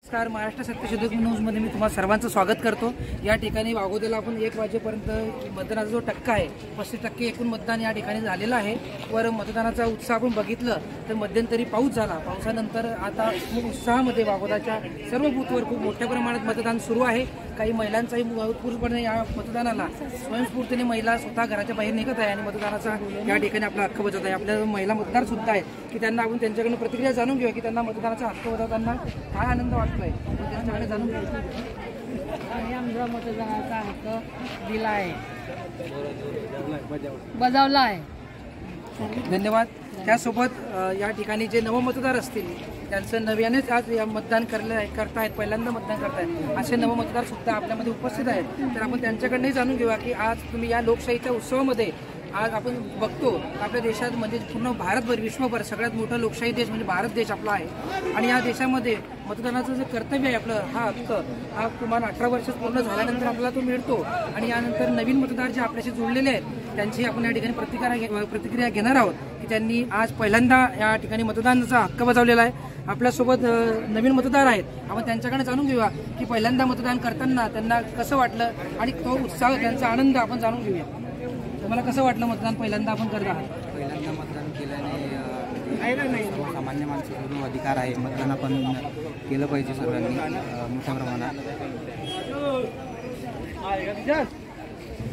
नमस्कार, महाराष्ट्र सत्यशोधक न्यूजमध्ये मी तुम्हाला सर्वांचं स्वागत करतो। या ठिकाणी वाघोद्याला आपण 1 वाजेपर्यंत मतदानाचा जो टक्का आहे 35% एकूण मतदान या ठिकाणी झालेलं आहे। वर मतदानाचा उत्साह आपण बघितलं तर मध्यंतरी पाऊस झाला, पावसानंतर आता खूप उत्साहामध्ये वाघोद्याच्या सर्व बूथवर खूप मोठ्या प्रमाणात मतदान सुरू आहे। काही महिलांचाही उत्स्फूर्तपणे या मतदानाला स्वयंस्फूर्तीने महिला स्वतः घराच्या बाहेर निघत आहे आणि मतदानाचा या ठिकाणी आपला हक्क बजावत आहे। आपल्या महिला मतदार सुद्धा आहेत की त्यांना आपण त्यांच्याकडून प्रतिक्रिया जाणून घेऊया की त्यांना मतदानाचा हक्क बजावताना काय आनंद वाटतोय त्यांच्याकडे जाणून घेऊया। आमचा मतदानाचा हक्क दिला आहे, बजावला आहे। धन्यवाद। त्यासोबत या ठिकाणी जे नवमतदार असतील त्यांचं नव्यानेच आज या मतदान करतायत, पहिल्यांदा मतदान करतायत असे नवमतदार सुद्धा आपल्यामध्ये उपस्थित आहेत। तर आपण त्यांच्याकडनंही जाणून घेऊया की आज तुम्ही या लोकशाहीच्या उत्सवामध्ये आज आपण बघतो आपल्या देशात म्हणजे पूर्ण भारतभर विश्वभर सगळ्यात मोठा लोकशाही देश म्हणजे भारत देश आपला आहे आणि या देशामध्ये मतदानाचं जे कर्तव्य आहे आपलं हा हक्क हा तुम्हाला 18 वर्ष पूर्ण झाल्यानंतर आपल्याला तो मिळतो आणि यानंतर नवीन मतदार जे आपल्याशी जोडलेले आहेत त्यांची आपण या ठिकाणी प्रतिक्रिया घेणार आहोत की त्यांनी आज पहिल्यांदा या ठिकाणी मतदानाचा हक्क बजावलेला आहे। आपल्यासोबत नवीन मतदार आहेत, आपण त्यांच्याकडे जाणून घेऊया की पहिल्यांदा मतदान करताना त्यांना कसं वाटलं आणि तो उत्साह त्यांचा आनंद आपण जाणून घेऊया। तुम्हाला कसं वाटलं मतदान पहिल्यांदा आपण करत आहात? पहिल्यांदा मतदान केल्याने सामान्य माणसाचा अधिकार आहे, मतदान आपण केलं पाहिजे सर्वांनी मोठ्या प्रमाणात।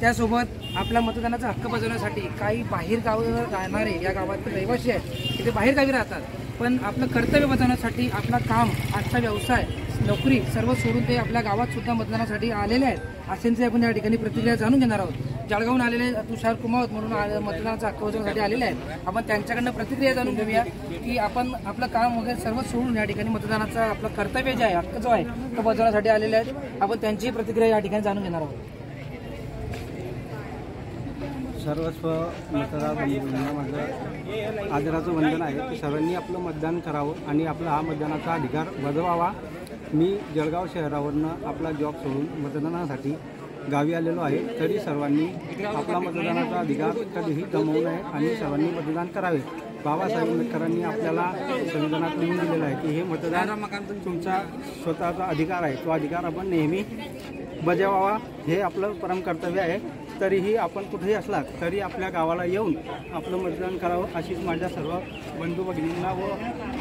त्यासोबत आपला मतदानाचा हक्क बजावण्यासाठी काही बाहेर गावावर राहणारे या गावातील रहिवासी आहेत ते बाहेर गावी राहतात, पण आपलं कर्तव्य बजावण्यासाठी आपला काम आजचा व्यवसाय नोकरी सर्व सोडून ते आपल्या गावात सुद्धा मतदानासाठी आलेले आहेत। असेंचे आपण या ठिकाणी प्रतिक्रिया जाणून घेणार आहोत। जळगावून आलेले तुषार कुमावत म्हणून मतदानाचा हक्क बजावण्यासाठी आलेले आहेत। आपण त्यांच्याकडनं प्रतिक्रिया जाणून घेऊया की आपण आपलं काम वगैरे सर्व सोडून या ठिकाणी मतदानाचा आपलं कर्तव्य जे आहे हक्क जो आहे तो बजावण्यासाठी आलेले आहेत। आपण त्यांची प्रतिक्रिया या ठिकाणी जाणून घेणार आहोत। सर्वस्व मतदार बंधूंना माझं आदराचं वंदन आहे की सर्वांनी आपलं मतदान करावं आणि आपला हा मतदानाचा अधिकार बजावावा। मी जळगाव शहरावरनं आपला जॉब सोडून मतदानासाठी गावी आलेलो आहे, तरी सर्वांनी आपला मतदानाचा अधिकार कधीही गमावू नये आणि सर्वांनी मतदान करावे। बाबासाहेब आंबेडकरांनी आपल्याला संविधानात लिहून दिलेलं आहे की हे मतदान तुमचा स्वतःचा अधिकार आहे, तो अधिकार आपण नेहमी बजावावा हे आपलं परम कर्तव्य आहे। तरीही आपण कुठेही असला तरी आपल्या गावाला येऊन आपलं मतदान करावं अशीच माझ्या सर्व बंधू भगिनींना व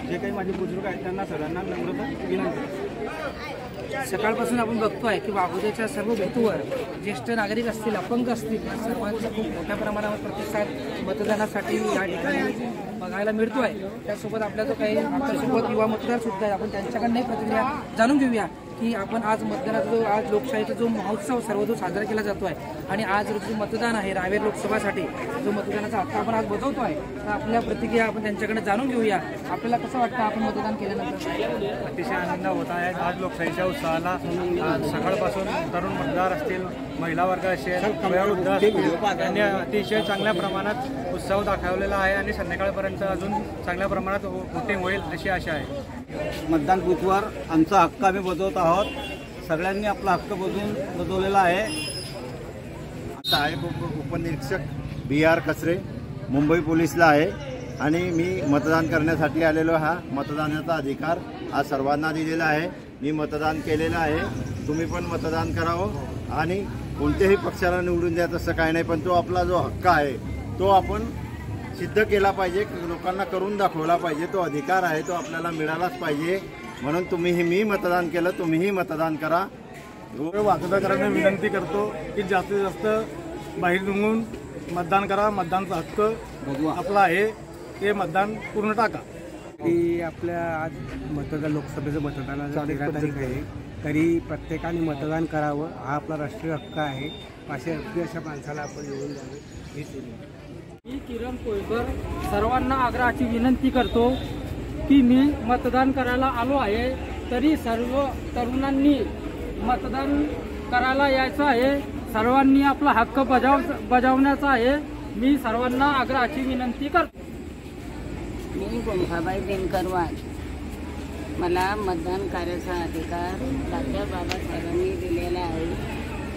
जे काही माझे बुजुर्ग आहेत त्यांना सर्वांना नम्र विनंती। सकाळपासून आपण बघतोय की वाघोद्याच्या सर्व बूथवर ज्येष्ठ नागरिक असतील, अपंग असतील या सर्वांचा खूप मोठ्या प्रमाणावर प्रतिसाद मतदानासाठी या ठिकाणी बघायला मिळतोय। त्यासोबत आपल्या जो काही आपल्यासोबत युवा मतदार सुद्धा आहे, आपण त्यांच्याकडनंही प्रतिक्रिया जाणून घेऊया की आपण आज मतदानाचा जो आज लोकशाहीचा जो महोत्सव सर्वदूर साजरा केला जातोय आणि आज रोजी मतदान आहे रावेर लोकसभासाठी जो मतदानाचा हक्क आपण आज बजावतोय, तर आपल्या प्रतिक्रिया आपण त्यांच्याकडे जाणून घेऊया। आपल्याला कसं वाटतं आपण मतदान केल्यानंतर? अतिशय आनंद होत आहे। आज लोकशाहीच्या उत्सवाला सकाळपासून तरुण मतदार असतील, महिला वर्ग असेल, वयोवृद्ध असतील त्यांनी अतिशय चांगल्या प्रमाणात उत्साह दाखवलेला आहे आणि संध्याकाळपर्यंत अजून चांगल्या प्रमाणात वोटिंग होईल अशी आशा आहे। मतदान बूथवर आमचा हक्क आम्ही बजावत आहोत, सगळ्यांनी आपला हक्क बजावलेला आहे। सहाय्यक उपनिरीक्षक BR कचरे मुंबई पोलीसला आहे आणि मी मतदान करण्यासाठी आलेलो। हा मतदानाचा अधिकार हा सर्वांना दिलेला आहे। मी मतदान केलेलं आहे, तुम्ही पण मतदान करावं आणि कोणत्याही पक्षाला निवडून द्या तसं काही नाही, पण तो आपला जो हक्क आहे तो आपण सिद्ध केला पाहिजे, लोकांना करून दाखवला पाहिजे। तो अधिकार आहे तो आपल्याला मिळालाच पाहिजे, म्हणून तुम्हीही मी मतदान केलं, तुम्हीही मतदान करा। वाघोद्याकरांना विनंती करतो की जास्तीत जास्त बाहेर निघून मतदान करा, मतदानचा हक्क आपला आहे ते मतदान पूर्ण टाका। की आपल्या आज लोकसभेचं मतदानाचा 13 तारीख आहे, तरी प्रत्येकाने मतदान करावं हा आपला राष्ट्रीय हक्क आहे। अशा माणसाला आपण निवडून द्यावे हीच मी किरण कोळकर सर्वांना आग्रहाची विनंती करतो की मी मतदान करायला आलो आहे, तरी सर्व तरुणांनी मतदान करायला यायचं आहे, सर्वांनी आपला हक्क बजावण्याचा आहे। मी सर्वांना आग्रहाची विनंती करतो। मी गोंखाबाई दिनकर वाघ, मला मतदान करायचा अधिकार डॉक्टर बाबासाहेबांनी दिलेला आहे,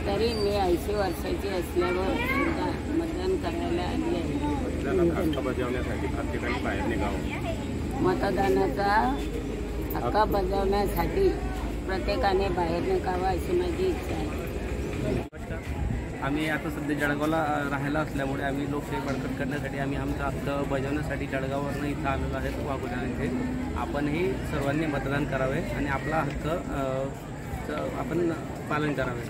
तरी मी 80 वर्षाची असल्यावर सुद्धा मतदान करायला आली आहे। मतदानाचा हक्क बजावण्यासाठी प्रत्येकाने बाहेर निघावं अशी माझी इच्छा आहे. आम्ही आता सध्या जळगावला राहायला असल्यामुळे आम्ही लोकशाही बळकट करण्यासाठी आम्ही आमचा हक्क बजावण्यासाठी जळगाववरनं इथं आलेलो आहे वाघोली येथे. आपणही सर्वांनी मतदान करावे आणि आपला हक्क आपण पालन करावे.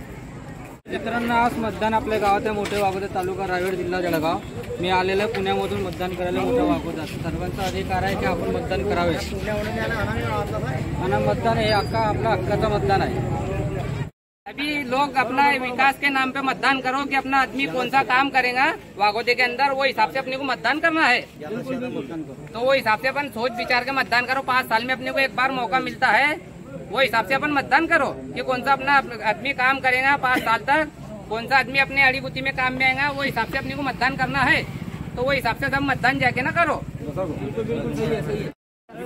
मित्रांनो, आज मतदान आपल्या गावात आहे मोठे वाघोली तालुका रायगड जिल्हा जळगाव. मी आलेलं आहे पुण्यामधून मतदान करायला मोठ्या वाघोलीत. सर्वांचा अधिकार आहे की आपण मतदान करावे आणि मतदान हे आपला हक्काचं मतदान आहे. अभी लोग अपना विकास के नाम पे मतदान करो कि अपना आदमी कौन सा काम करेगा वाघोली के अंदर, वो हिसाब से अपने को मतदान करना है. तो वो हिसाब से अपन सोच विचार के मतदान करो. 5 साल में अपने को एक बार मौका मिलता है, वो हिसाब से अपन मतदान करो कि कौन सा अपना आदमी काम करेगा 5 साल तक, कौन सा आदमी अपने अड़ी बुद्धि में काम में आएगा, वो हिसाब से अपने को मतदान करना है. तो वो हिसाब से सब मतदान जाके ना करो.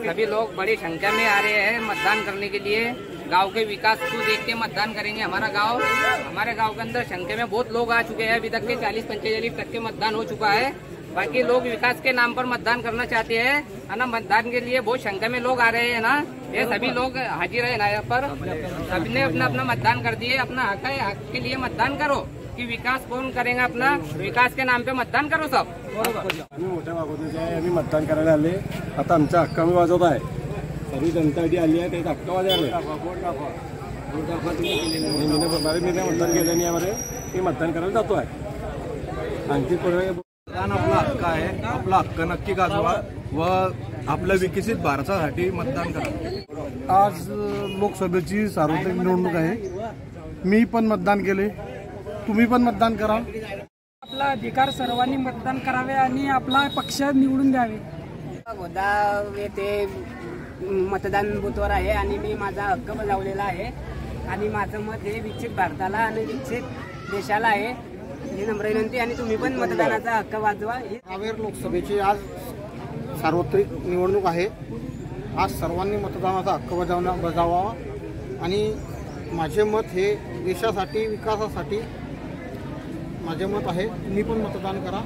सभी लोग बड़ी संख्या में आ रहे हैं मतदान करने के लिए. गांव के विकास को देख के मतदान करेंगे. हमारे गांव के अंदर संख्या में बहुत लोग आ चुके हैं. अभी तक के 40-45% मतदान हो चुका है. बाकी लोग विकास के नाम पर मतदान करना चाहते हैं है ना. मतदान के लिए बहुत संख्या में लोग आ रहे हैं ना. ये सभी लोग हाजिर है ना यहाँ पर. सबने अपना अपना मतदान कर दिए. अपना हक है, हक के लिए मतदान करो कि विकास कौन करेगा. अपना विकास के नाम पे मतदान करो सब. आम्ही मोठ्या वाघोलीचे आहे. आम्ही मतदान करायला आले. आता आमचा हक्क आम्ही वाजवत आहे. सर्व जनता जी आली आहे त्याचा हक्क वाजवला. मी मतदान केल्याने यामध्ये मी मतदान करायला जातो आहे. आणखी मतदान आपला हक्क आहे. आपला हक्क नक्की गाजवा व आपल्या विकसित भारतासाठी मतदान करा. आज लोकसभेची सार्वत्रिक निवडणूक आहे. मी पण मतदान केले, तुम्ही पण मतदान करा. आपला अधिकार सर्वांनी मतदान करावे आणि आपला पक्ष निवडून द्यावे. गोदाव येथे मतदान बूथवर आहे आणि मी माझा हक्क बजावलेला आहे आणि माझं मत हे विकसित भारताला आणि विकसित देशाला आहे. ही नम्र विनंती. आणि तुम्ही पण मतदानाचा हक्क वाजवा. हावेर लोकसभेची आज सार्वत्रिक निवडणूक आहे. आज सर्वांनी मतदानाचा हक्क बजावावा आणि माझे मत हे देशासाठी विकासासाठी माझे मत आहे. तुम्ही पण मतदान करा.